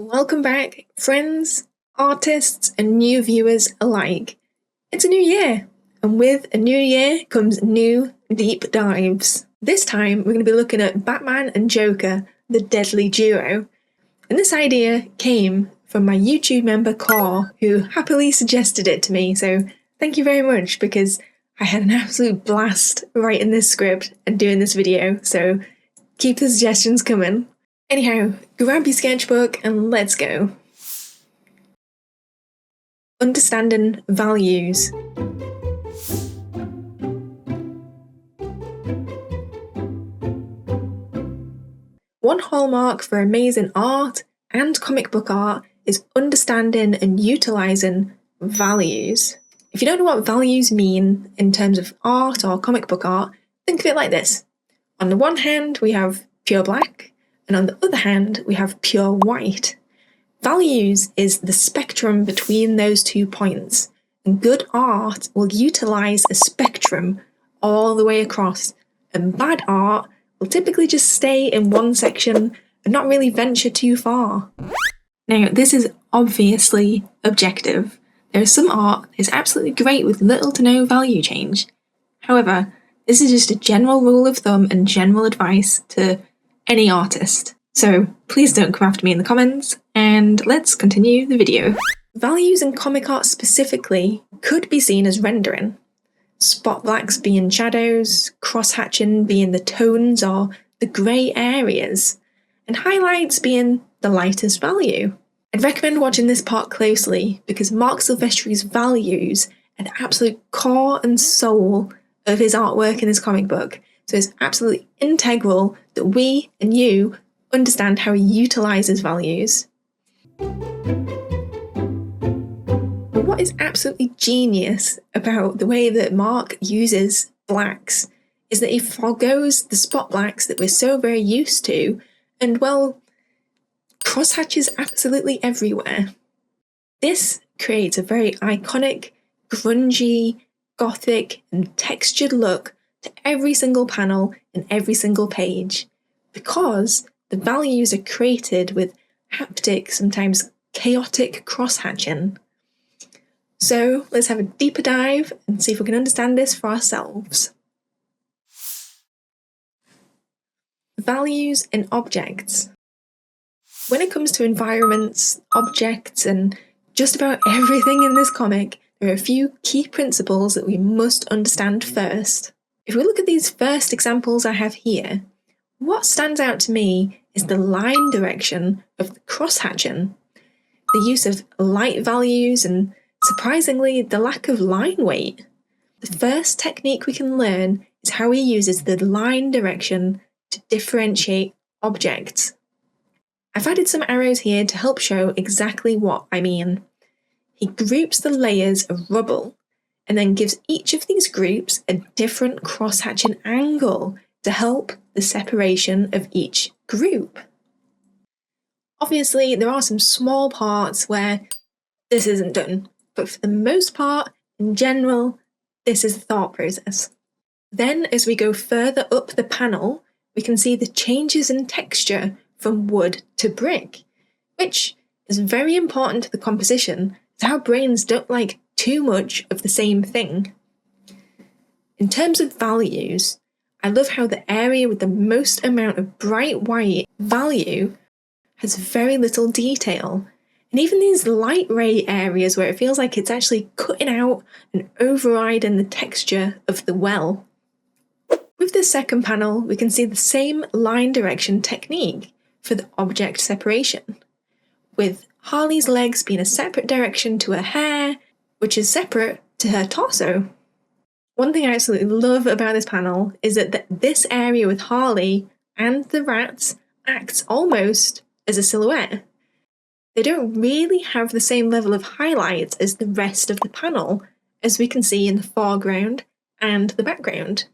Welcome back, friends, artists, and new viewers alike. It's a new year, and with a new year comes new deep dives. This time, we're going to be looking at Batman and Joker, the deadly duo. And this idea came from my YouTube member, Car, who happily suggested it to me, so thank you very much, because I had an absolute blast writing this script and doing this video, so keep the suggestions coming. Anyhow, grab your sketchbook and let's go. Understanding values. One hallmark for amazing art and comic book art is understanding and utilising values. If you don't know what values mean in terms of art or comic book art, think of it like this. On the one hand, we have pure black, and on the other hand, we have pure white. Values is the spectrum between those 2 points, and good art will utilise a spectrum all the way across, and bad art will typically just stay in one section and not really venture too far. Now, this is obviously objective. There is some art that is absolutely great with little to no value change. However, this is just a general rule of thumb and general advice to any artist. So please don't come after me in the comments, and let's continue the video. Values in comic art specifically could be seen as rendering. Spot blacks being shadows, cross-hatching being the tones or the grey areas, and highlights being the lightest value. I'd recommend watching this part closely because Marc Silvestri's values are the absolute core and soul of his artwork in his comic book. So it's absolutely integral that we and you understand how he utilises values. But what is absolutely genius about the way that Marc uses blacks is that he forgoes the spot blacks that we're so very used to, and well, crosshatches absolutely everywhere. This creates a very iconic, grungy, gothic, and textured look to every single panel and every single page, because the values are created with haptic, sometimes chaotic cross-hatching. So let's have a deeper dive and see if we can understand this for ourselves. Values in objects. When it comes to environments, objects, and just about everything in this comic, there are a few key principles that we must understand first. If we look at these first examples I have here, what stands out to me is the line direction of the cross-hatching, the use of light values, and surprisingly, the lack of line weight. The first technique we can learn is how he uses the line direction to differentiate objects. I've added some arrows here to help show exactly what I mean. He groups the layers of rubble and then gives each of these groups a different cross-hatching angle to help the separation of each group. Obviously, there are some small parts where this isn't done, but for the most part, in general, this is the thought process. Then, as we go further up the panel, we can see the changes in texture from wood to brick, which is very important to the composition, as our brains don't like too much of the same thing. In terms of values, I love how the area with the most amount of bright white value has very little detail, and even these light ray areas where it feels like it's actually cutting out and overriding the texture of the well. With this second panel, we can see the same line direction technique for the object separation, with Harley's legs being a separate direction to her hair, which is separate to her torso. One thing I absolutely love about this panel is that this area with Harley and the rats acts almost as a silhouette. They don't really have the same level of highlights as the rest of the panel, as we can see in the foreground and the background.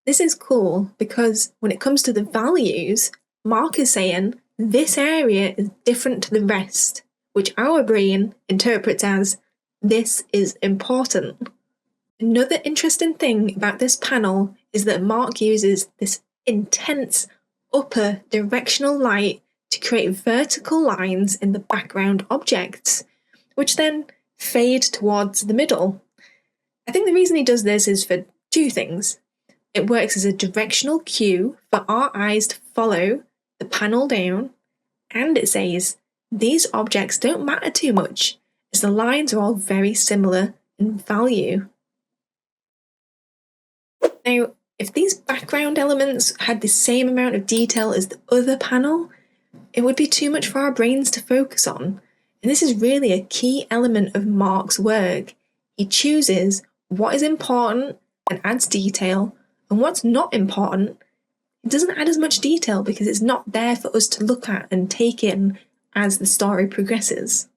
This is cool because when it comes to the values, Marc is saying this area is different to the rest, which our brain interprets as this is important. Another interesting thing about this panel is that Marc uses this intense upper directional light to create vertical lines in the background objects, which then fade towards the middle. I think the reason he does this is for two things. It works as a directional cue for our eyes to follow the panel down, and it says these objects don't matter too much as the lines are all very similar in value. Now, if these background elements had the same amount of detail as the other panel, it would be too much for our brains to focus on. And this is really a key element of Marc's work. He chooses what is important and adds detail, and what's not important, it doesn't add as much detail because it's not there for us to look at and take in as the story progresses.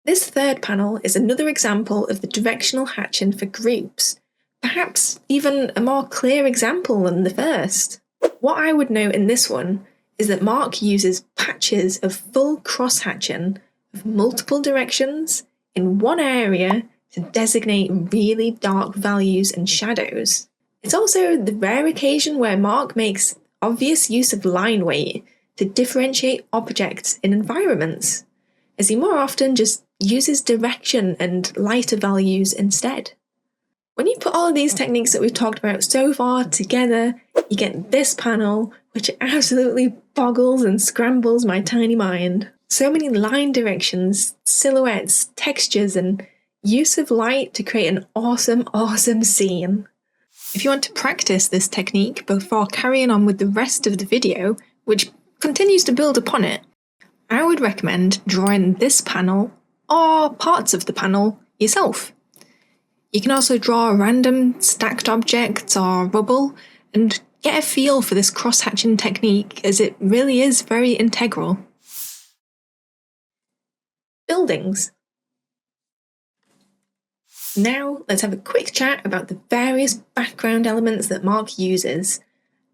This third panel is another example of the directional hatching for groups, perhaps even a more clear example than the first. What I would note in this one is that Marc uses patches of full cross-hatching of multiple directions in one area to designate really dark values and shadows. It's also the rare occasion where Marc makes obvious use of line weight to differentiate objects in environments, as he more often just uses direction and lighter values instead. When you put all of these techniques that we've talked about so far together, you get this panel, which absolutely boggles and scrambles my tiny mind. So many line directions, silhouettes, textures, and use of light to create an awesome scene. If you want to practice this technique before carrying on with the rest of the video, which continues to build upon it, I would recommend drawing this panel or parts of the panel yourself. You can also draw random stacked objects or rubble and get a feel for this cross-hatching technique, as it really is very integral. Buildings. Now let's have a quick chat about the various background elements that Marc uses.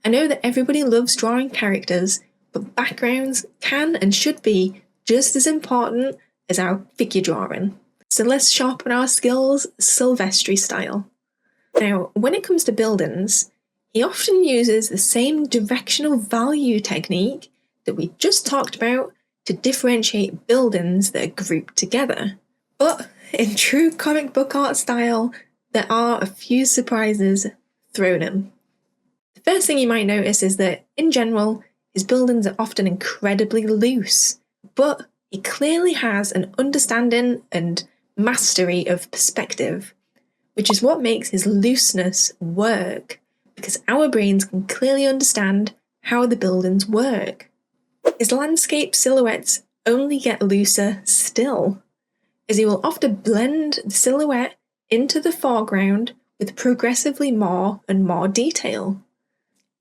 I know that everybody loves drawing characters, but backgrounds can and should be just as important as our figure drawing. So let's sharpen our skills Silvestri style. Now, when it comes to buildings, he often uses the same directional value technique that we just talked about to differentiate buildings that are grouped together. But in true comic book art style, there are a few surprises thrown in. The first thing you might notice is that, in general, his buildings are often incredibly loose, but he clearly has an understanding and mastery of perspective, which is what makes his looseness work, because our brains can clearly understand how the buildings work. His landscape silhouettes only get looser still, as he will often blend the silhouette into the foreground with progressively more and more detail.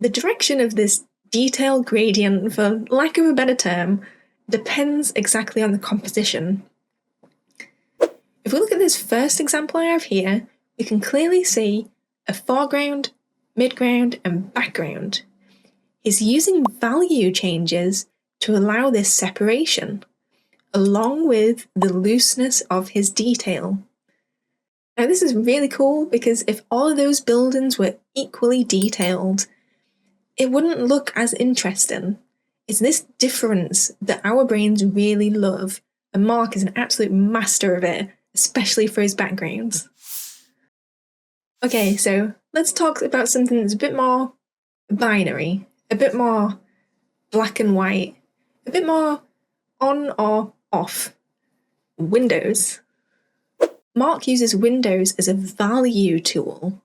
The direction of this detail gradient, for lack of a better term, depends exactly on the composition. If we look at this first example I have here, we can clearly see a foreground, midground, and background. He's using value changes to allow this separation, along with the looseness of his detail. Now, this is really cool because if all of those buildings were equally detailed, it wouldn't look as interesting. It's this difference that our brains really love, and Marc is an absolute master of it, especially for his backgrounds. Okay, so let's talk about something that's a bit more binary, a bit more black and white, a bit more on or off. Windows. Marc uses windows as a value tool.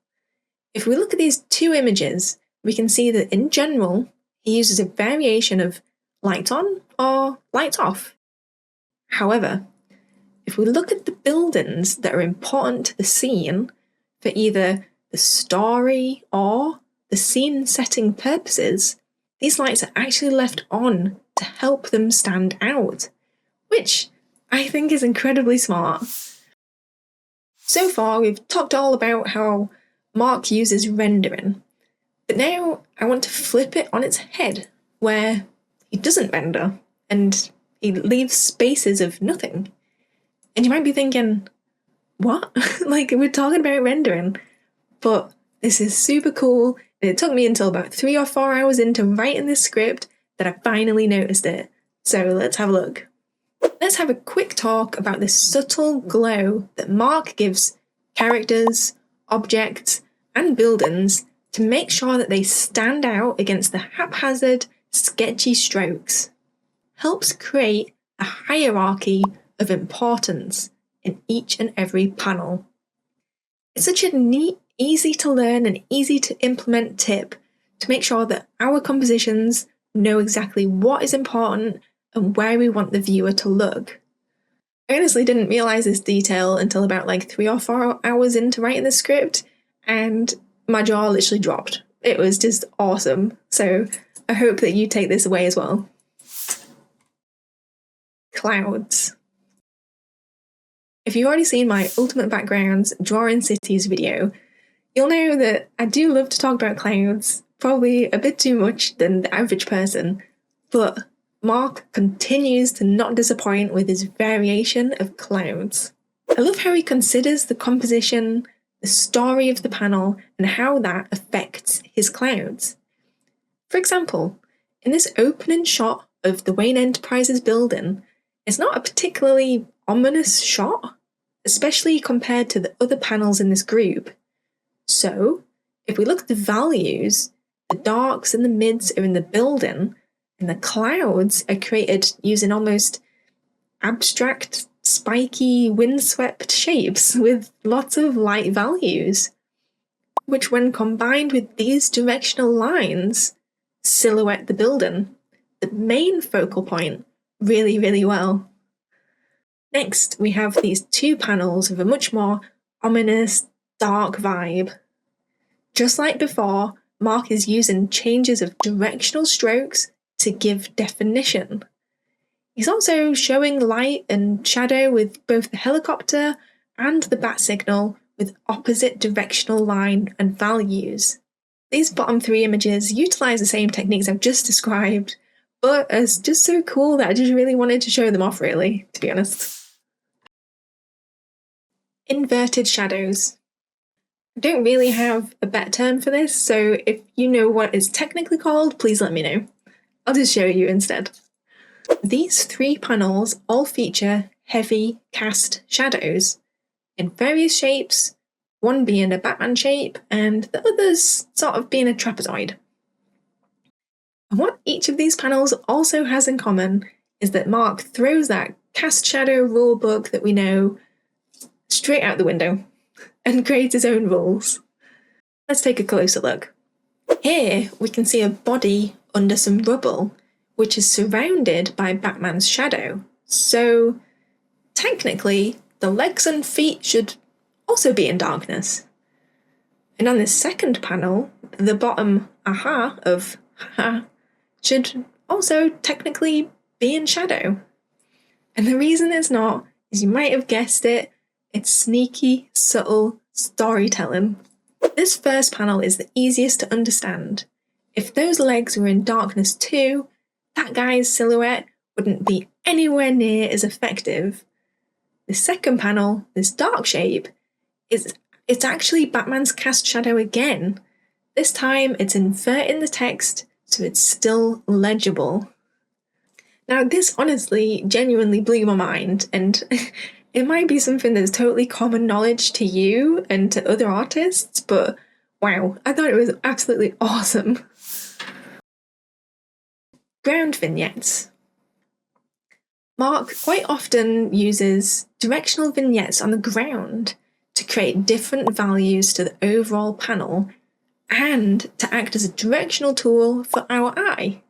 If we look at these two images, we can see that in general, he uses a variation of light on or light off. However, if we look at the buildings that are important to the scene for either the story or the scene setting purposes, these lights are actually left on to help them stand out, which I think is incredibly smart. So far, we've talked all about how Marc uses rendering, but now I want to flip it on its head, where he doesn't render, and he leaves spaces of nothing. And you might be thinking, what? Like, we're talking about rendering, but this is super cool, and it took me until about 3 or 4 hours into writing this script that I finally noticed it. So let's have a look. Let's have a quick talk about this subtle glow that Marc gives characters, objects, and buildings to make sure that they stand out against the haphazard, sketchy strokes. Helps create a hierarchy of importance in each and every panel. It's such a neat, easy to learn and easy to implement tip to make sure that our compositions know exactly what is important and where we want the viewer to look. I honestly didn't realise this detail until about 3 or 4 hours into writing the script, and my jaw literally dropped. It was just awesome. So I hope that you take this away as well. Clouds. If you've already seen my Ultimate Backgrounds Drawing Cities video, you'll know that I do love to talk about clouds, probably a bit too much than the average person, but Marc continues to not disappoint with his variation of clouds. I love how he considers the composition, the story of the panel, and how that affects his clouds. For example, in this opening shot of the Wayne Enterprises building, it's not a particularly ominous shot, especially compared to the other panels in this group. So, if we look at the values, the darks and the mids are in the building, and the clouds are created using almost abstract, spiky, windswept shapes with lots of light values, which when combined with these directional lines, silhouette the building, the main focal point, really, really well. Next, we have these two panels with a much more ominous, dark vibe. Just like before, Marc is using changes of directional strokes to give definition. He's also showing light and shadow with both the helicopter and the bat signal with opposite directional line and values. These bottom 3 images utilise the same techniques I've just described, but it's just so cool that I just really wanted to show them off, really, to be honest. Inverted shadows. I don't really have a better term for this, so if you know what it's technically called, please let me know. I'll just show you instead. These 3 panels all feature heavy cast shadows in various shapes, one being a Batman shape and the others sort of being a trapezoid. And what each of these panels also has in common is that Marc throws that cast shadow rulebook that we know straight out the window and creates his own rules. Let's take a closer look. Here we can see a body under some rubble, which is surrounded by Batman's shadow. So technically, the legs and feet should also be in darkness. And on this second panel, the bottom aha of ha should also technically be in shadow. And the reason it's not is you might have guessed it, it's sneaky, subtle storytelling. This first panel is the easiest to understand. If those legs were in darkness too, that guy's silhouette wouldn't be anywhere near as effective. The second panel, this dark shape, it's actually Batman's cast shadow again. This time it's inverting the text so it's still legible. Now this honestly genuinely blew my mind, and it might be something that's totally common knowledge to you and to other artists, but wow, I thought it was absolutely awesome. Ground vignettes. Marc quite often uses directional vignettes on the ground to create different values to the overall panel and to act as a directional tool for our eye.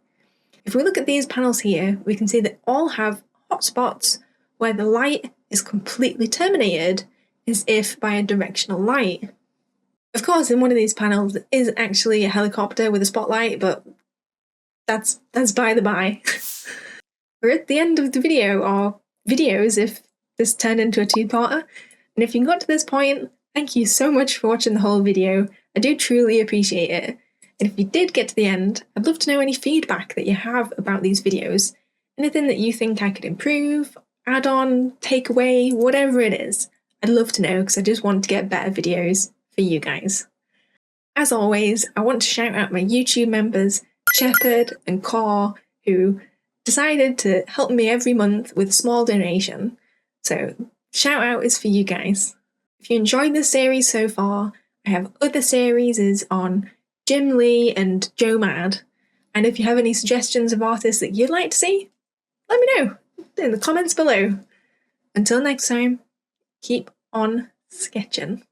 If we look at these panels here, we can see that all have hotspots where the light is completely terminated as if by a directional light. Of course, in one of these panels is actually a helicopter with a spotlight, but that's by the by. We're at the end of the video, or videos if this turned into a 2-parter, and if you got to this point, thank you so much for watching the whole video. I do truly appreciate it. And if you did get to the end, I'd love to know any feedback that you have about these videos. Anything that you think I could improve, add on, take away, whatever it is. I'd love to know because I just want to get better videos for you guys. As always, I want to shout out my YouTube members, Shepherd and Core, who decided to help me every month with a small donation. So shout out is for you guys. If you enjoyed this series so far, I have other series on Jim Lee and Joe Mad. And if you have any suggestions of artists that you'd like to see, let me know in the comments below. Until next time, keep on sketching.